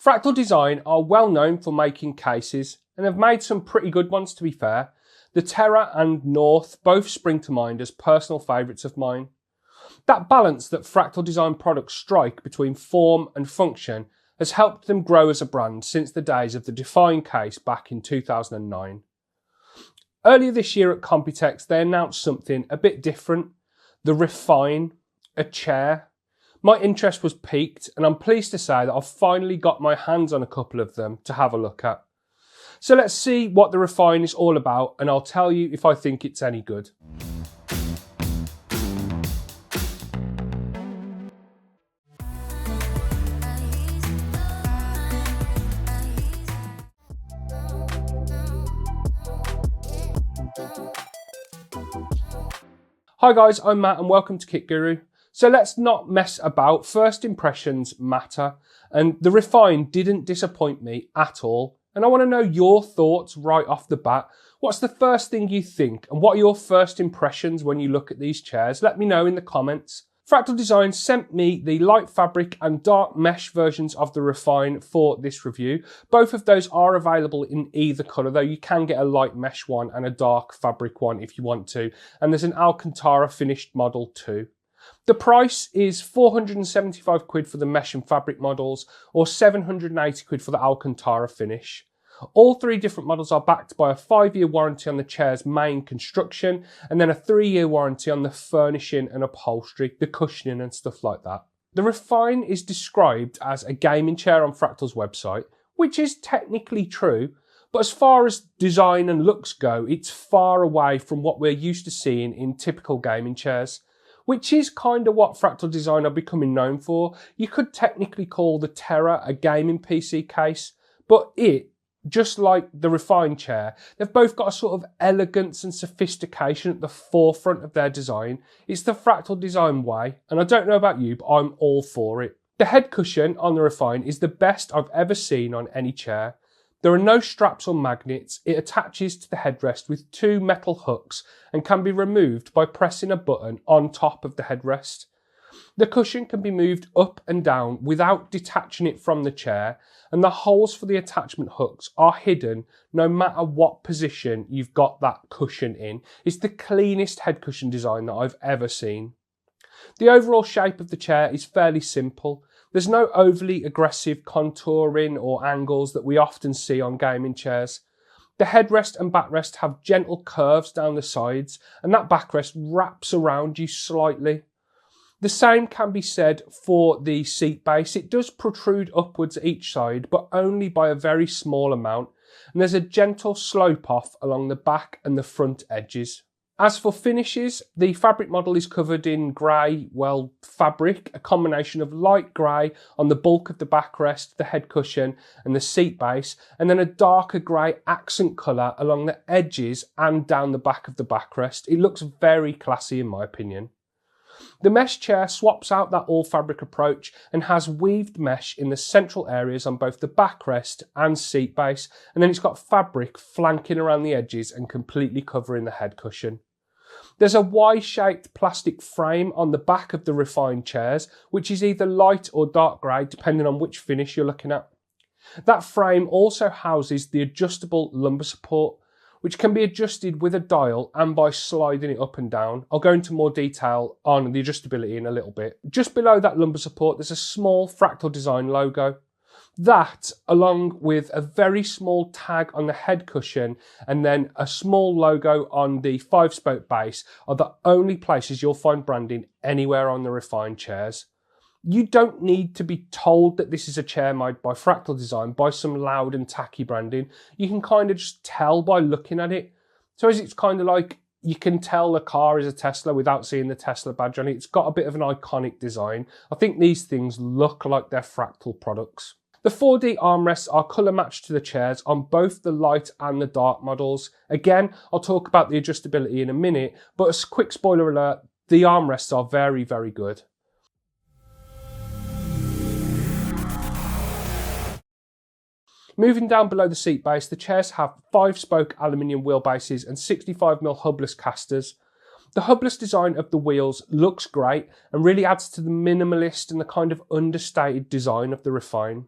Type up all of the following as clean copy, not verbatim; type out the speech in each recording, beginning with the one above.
Fractal Design are well known for making cases and have made some pretty good ones, to be fair. The Terra and North both spring to mind as personal favourites of mine. That balance that Fractal Design products strike between form and function has helped them grow as a brand since the days of the Define case back in 2009. Earlier this year at Computex, they announced something a bit different, the Refine, a chair. My interest was piqued, and I'm pleased to say that I've finally got my hands on a couple of them to have a look at. So let's see what the Refine is all about, and I'll tell you if I think it's any good. Hi guys, I'm Matt and welcome to Kit Guru. So let's not mess about. First impressions matter, and the Refine didn't disappoint me at all. And I want to know your thoughts right off the bat. What's the first thing you think, and what are your first impressions when you look at these chairs? Let me know in the comments. Fractal Design sent me the light fabric and dark mesh versions of the Refine for this review. Both of those are available in either colour, though you can get a light mesh one and a dark fabric one if you want to. And there's an Alcantara finished model too. The price is 475 quid for the mesh and fabric models, or 780 quid for the Alcantara finish. All three different models are backed by a 5-year warranty on the chair's main construction, and then a 3-year warranty on the furnishing and upholstery, the cushioning and stuff like that. The Refine is described as a gaming chair on Fractal's website, which is technically true, but as far as design and looks go, it's far away from what we're used to seeing in typical gaming chairs, which is kind of what Fractal Design are becoming known for. You could technically call the Terra a gaming PC case, but just like the Refine chair, they've both got a sort of elegance and sophistication at the forefront of their design. It's the Fractal Design way, and I don't know about you, but I'm all for it. The head cushion on the Refine is the best I've ever seen on any chair. There are no straps or magnets. It attaches to the headrest with 2 metal hooks and can be removed by pressing a button on top of the headrest. The cushion can be moved up and down without detaching it from the chair, and the holes for the attachment hooks are hidden no matter what position you've got that cushion in. It's the cleanest head cushion design that I've ever seen. The overall shape of the chair is fairly simple. There's no overly aggressive contouring or angles that we often see on gaming chairs. The headrest and backrest have gentle curves down the sides, and that backrest wraps around you slightly. The same can be said for the seat base. It does protrude upwards each side, but only by a very small amount, and there's a gentle slope off along the back and the front edges. As for finishes, the fabric model is covered in grey, fabric, a combination of light grey on the bulk of the backrest, the head cushion and the seat base, and then a darker grey accent colour along the edges and down the back of the backrest. It looks very classy in my opinion. The mesh chair swaps out that all fabric approach and has weaved mesh in the central areas on both the backrest and seat base, and then it's got fabric flanking around the edges and completely covering the head cushion. There's a Y-shaped plastic frame on the back of the Refine chairs, which is either light or dark grey, depending on which finish you're looking at. That frame also houses the adjustable lumbar support, which can be adjusted with a dial and by sliding it up and down. I'll go into more detail on the adjustability in a little bit. Just below that lumbar support, there's a small Fractal Design logo. That, along with a very small tag on the head cushion and then a small logo on the 5-spoke base, are the only places you'll find branding anywhere on the Refine chairs. You don't need to be told that this is a chair made by Fractal Design by some loud and tacky branding. You can kind of just tell by looking at it. So it's kind of like you can tell the car is a Tesla without seeing the Tesla badge on it. It's got a bit of an iconic design. I think these things look like they're Fractal products. The 4D armrests are colour matched to the chairs on both the light and the dark models. Again, I'll talk about the adjustability in a minute, but as a quick spoiler alert, the armrests are very, very good. Moving down below the seat base, the chairs have 5-spoke aluminium wheelbases and 65mm hubless casters. The hubless design of the wheels looks great and really adds to the minimalist and the kind of understated design of the Refine.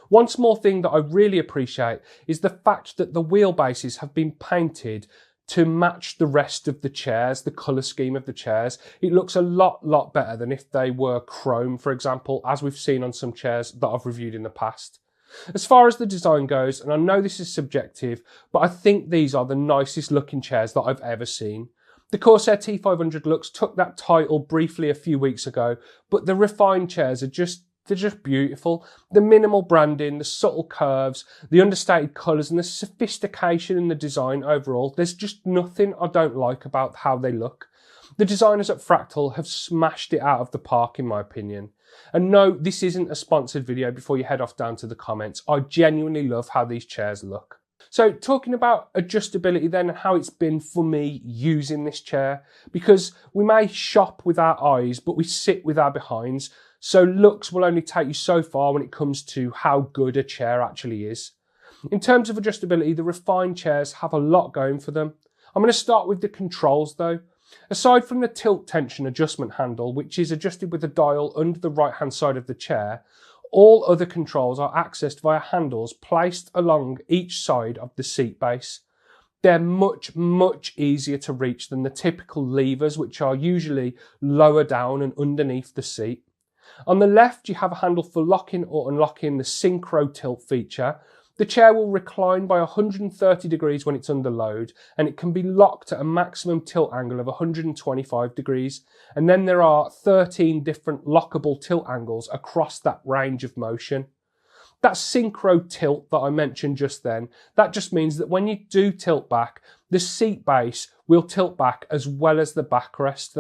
One small thing that I really appreciate is the fact that the wheelbases have been painted to match the rest of the chairs, the colour scheme of the chairs. It looks a lot better than if they were chrome, for example, as we've seen on some chairs that I've reviewed in the past. As far as the design goes, and I know this is subjective, but I think these are the nicest looking chairs that I've ever seen. The Corsair T500 Lux took that title briefly a few weeks ago, but the Refine chairs they're just beautiful. The minimal branding, the subtle curves, the understated colours and the sophistication in the design overall, there's just nothing I don't like about how they look. The designers at Fractal have smashed it out of the park in my opinion. And no, this isn't a sponsored video before you head off down to the comments. I genuinely love how these chairs look. So talking about adjustability then and how it's been for me using this chair, because we may shop with our eyes, but we sit with our behinds. So looks will only take you so far when it comes to how good a chair actually is. In terms of adjustability, the Refine chairs have a lot going for them. I'm going to start with the controls though. Aside from the tilt tension adjustment handle, which is adjusted with a dial under the right hand side of the chair, all other controls are accessed via handles placed along each side of the seat base. They're much easier to reach than the typical levers, which are usually lower down and underneath the seat. On the left, you have a handle for locking or unlocking the synchro tilt feature. The chair will recline by 130 degrees when it's under load, and it can be locked at a maximum tilt angle of 125 degrees. And then there are 13 different lockable tilt angles across that range of motion. That synchro tilt that I mentioned just then, that just means that when you do tilt back, the seat base will tilt back as well as the backrest.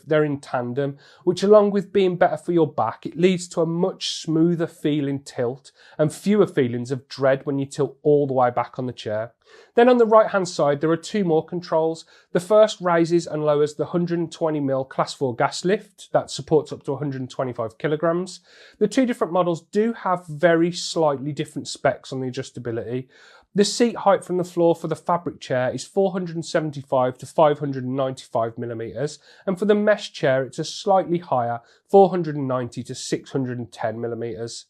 They're in tandem, which along with being better for your back, it leads to a much smoother feeling tilt and fewer feelings of dread when you tilt all the way back on the chair. Then on the right hand side, there are two more controls. The first raises and lowers the 120mm class 4 gas lift that supports up to 125 kilograms. The two different models do have very slightly different specs on the adjustability. The seat height from the floor for the fabric chair is 475 to 595 millimeters, and for the mesh chair it's a slightly higher 490 to 610 millimeters.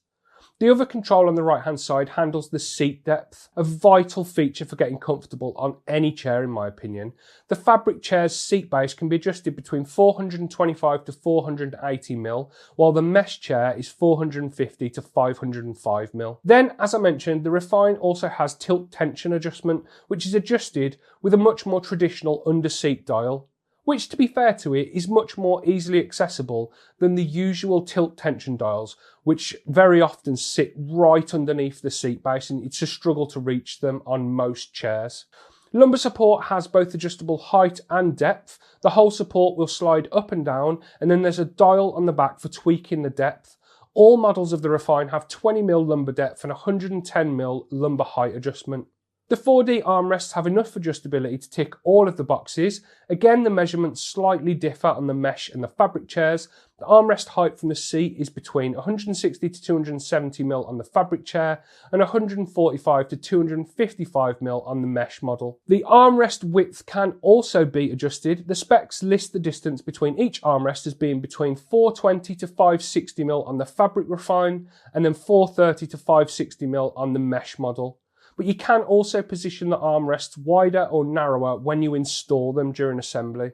The other control on the right hand side handles the seat depth, a vital feature for getting comfortable on any chair in my opinion. The fabric chair's seat base can be adjusted between 425 to 480 mil, while the mesh chair is 450 to 505 mil. Then, as I mentioned, the Refine also has tilt tension adjustment, which is adjusted with a much more traditional under seat dial, which to be fair to it is much more easily accessible than the usual tilt tension dials, which very often sit right underneath the seat base and it's a struggle to reach them on most chairs. Lumbar support has both adjustable height and depth. The whole support will slide up and down, and then there's a dial on the back for tweaking the depth. All models of the Refine have 20mm lumbar depth and 110mm lumbar height adjustment. The 4D armrests have enough adjustability to tick all of the boxes. Again, the measurements slightly differ on the mesh and the fabric chairs. The armrest height from the seat is between 160 to 270mm on the fabric chair and 145 to 255mm on the mesh model. The armrest width can also be adjusted. The specs list the distance between each armrest as being between 420 to 560mm on the fabric Refine and then 430 to 560mm on the mesh model. But you can also position the armrests wider or narrower when you install them during assembly.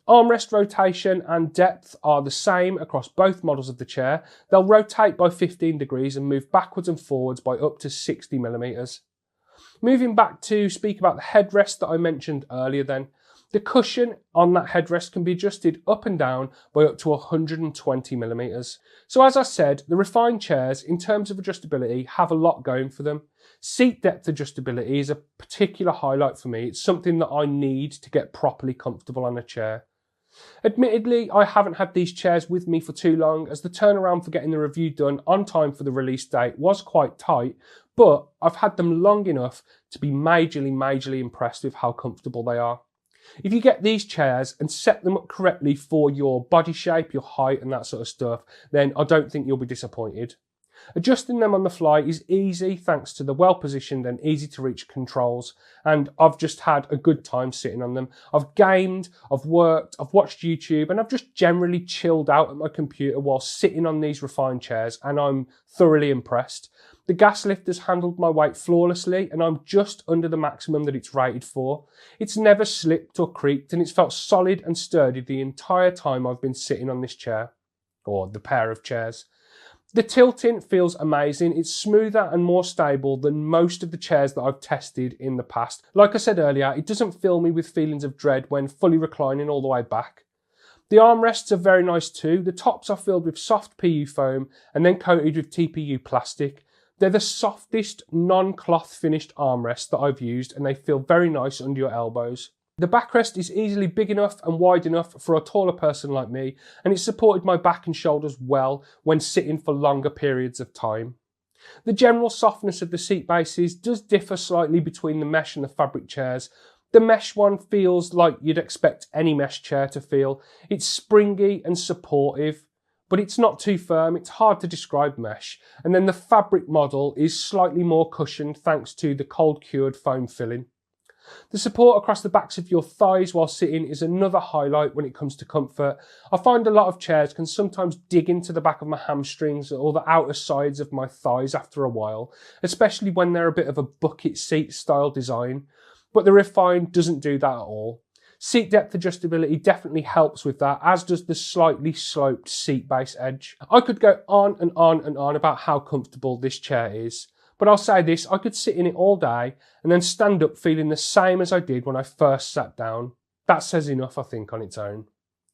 Armrest rotation and depth are the same across both models of the chair. They'll rotate by 15 degrees and move backwards and forwards by up to 60mm. Moving back to speak about the headrest that I mentioned earlier then. The cushion on that headrest can be adjusted up and down by up to 120mm. So as I said, the Refine chairs in terms of adjustability have a lot going for them. Seat depth adjustability is a particular highlight for me. It's something that I need to get properly comfortable on a chair. Admittedly, I haven't had these chairs with me for too long, as the turnaround for getting the review done on time for the release date was quite tight, but I've had them long enough to be majorly impressed with how comfortable they are. If you get these chairs and set them up correctly for your body shape, your height and that sort of stuff, then I don't think you'll be disappointed. Adjusting them on the fly is easy thanks to the well positioned and easy to reach controls, and I've just had a good time sitting on them. I've gamed, I've worked, I've watched YouTube, and I've just generally chilled out at my computer while sitting on these Refine chairs, and I'm thoroughly impressed. The gas lift has handled my weight flawlessly, and I'm just under the maximum that it's rated for. It's never slipped or creaked, and it's felt solid and sturdy the entire time I've been sitting on this chair, or the pair of chairs. The tilting feels amazing. It's smoother and more stable than most of the chairs that I've tested in the past. Like I said earlier, it doesn't fill me with feelings of dread when fully reclining all the way back. The armrests are very nice too. The tops are filled with soft PU foam and then coated with TPU plastic. They're the softest non-cloth finished armrests that I've used, and they feel very nice under your elbows. The backrest is easily big enough and wide enough for a taller person like me, and it supported my back and shoulders well when sitting for longer periods of time. The general softness of the seat bases does differ slightly between the mesh and the fabric chairs. The mesh one feels like you'd expect any mesh chair to feel. It's springy and supportive, but it's not too firm. It's hard to describe mesh. And then the fabric model is slightly more cushioned thanks to the cold cured foam filling. The support across the backs of your thighs while sitting is another highlight when it comes to comfort. I find a lot of chairs can sometimes dig into the back of my hamstrings or the outer sides of my thighs after a while, especially when they're a bit of a bucket seat style design, but the Refine doesn't do that at all. Seat depth adjustability definitely helps with that, as does the slightly sloped seat base edge. I could go on and on and on about how comfortable this chair is. But I'll say this, I could sit in it all day and then stand up feeling the same as I did when I first sat down. That says enough, I think, on its own.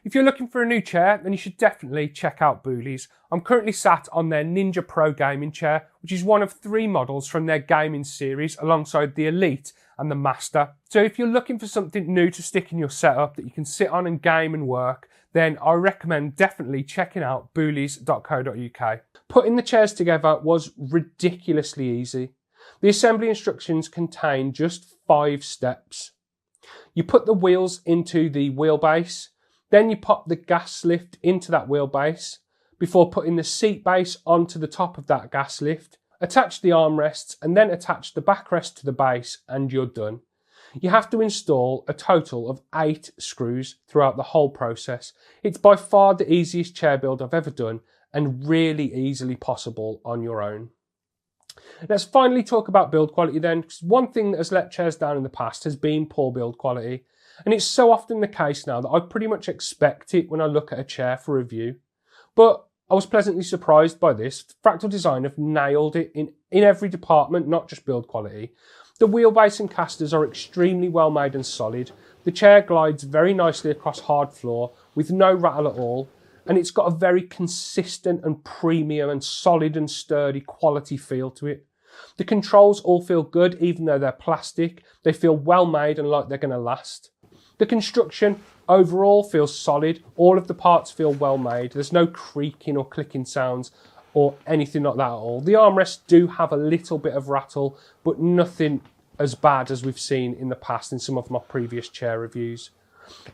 If you're looking for a new chair, then you should definitely check out Booley's. I'm currently sat on their Ninja Pro gaming chair, which is one of 3 models from their gaming series alongside the Elite and the Master. So if you're looking for something new to stick in your setup that you can sit on and game and work, then I recommend definitely checking out boolies.co.uk. Putting the chairs together was ridiculously easy. The assembly instructions contain just 5 steps. You put the wheels into the wheelbase, then you pop the gas lift into that wheelbase before putting the seat base onto the top of that gas lift, attach the armrests and then attach the backrest to the base, and you're done. You have to install a total of 8 screws throughout the whole process. It's by far the easiest chair build I've ever done and really easily possible on your own. Let's finally talk about build quality then, because one thing that has let chairs down in the past has been poor build quality. And it's so often the case now that I pretty much expect it when I look at a chair for review. But I was pleasantly surprised by this. Fractal Design have nailed it in every department, not just build quality. The wheelbase and casters are extremely well made and solid. The chair glides very nicely across hard floor with no rattle at all, and it's got a very consistent and premium and solid and sturdy quality feel to it. The controls all feel good even though they're plastic. They feel well made and like they're going to last. The construction overall feels solid. All of the parts feel well made. There's no creaking or clicking sounds or anything like that at all. The armrests do have a little bit of rattle, but nothing as bad as we've seen in the past in some of my previous chair reviews.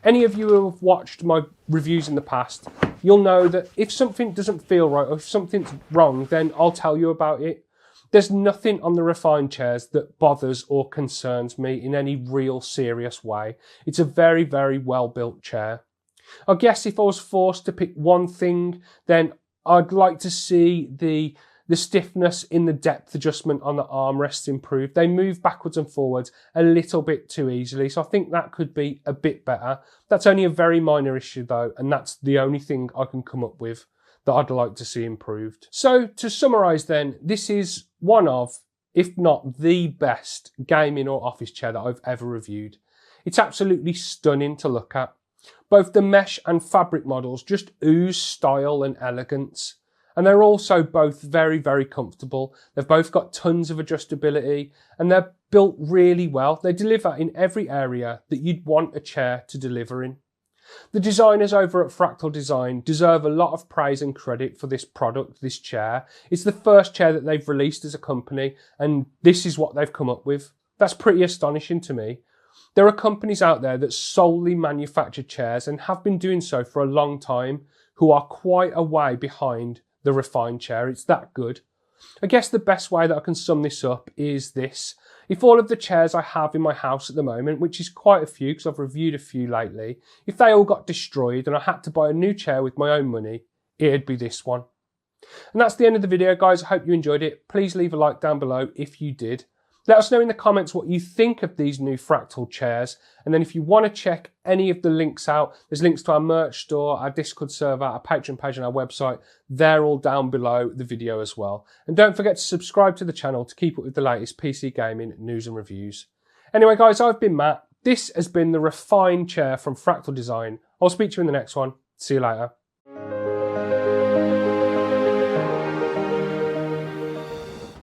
Any of you who have watched my reviews in the past, you'll know that if something doesn't feel right or if something's wrong, then I'll tell you about it. There's nothing on the Refine chairs that bothers or concerns me in any real serious way. It's a very, very well built chair. I guess if I was forced to pick one thing, then I'd like to see the stiffness in the depth adjustment on the armrests improve. They move backwards and forwards a little bit too easily, so I think that could be a bit better. That's only a very minor issue though, and that's the only thing I can come up with that I'd like to see improved. So to summarise then, this is one of, if not the best gaming or office chair that I've ever reviewed. It's absolutely stunning to look at. Both the mesh and fabric models just ooze style and elegance. And they're also both very, very comfortable. They've both got tons of adjustability and they're built really well. They deliver in every area that you'd want a chair to deliver in. The designers over at Fractal Design deserve a lot of praise and credit for this product, this chair. It's the first chair that they've released as a company, and this is what they've come up with. That's pretty astonishing to me. There are companies out there that solely manufacture chairs and have been doing so for a long time who are quite a way behind the Refine chair. It's that good. I guess the best way that I can sum this up is this. If all of the chairs I have in my house at the moment, which is quite a few because I've reviewed a few lately, if they all got destroyed and I had to buy a new chair with my own money, it'd be this one. And that's the end of the video, guys. I hope you enjoyed it. Please leave a like down below if you did. Let us know in the comments what you think of these new Fractal chairs. And then if you want to check any of the links out, there's links to our merch store, our Discord server, our Patreon page and our website. They're all down below the video as well. And don't forget to subscribe to the channel to keep up with the latest PC gaming news and reviews. Anyway, guys, I've been Matt. This has been the Refine chair from Fractal Design. I'll speak to you in the next one. See you later.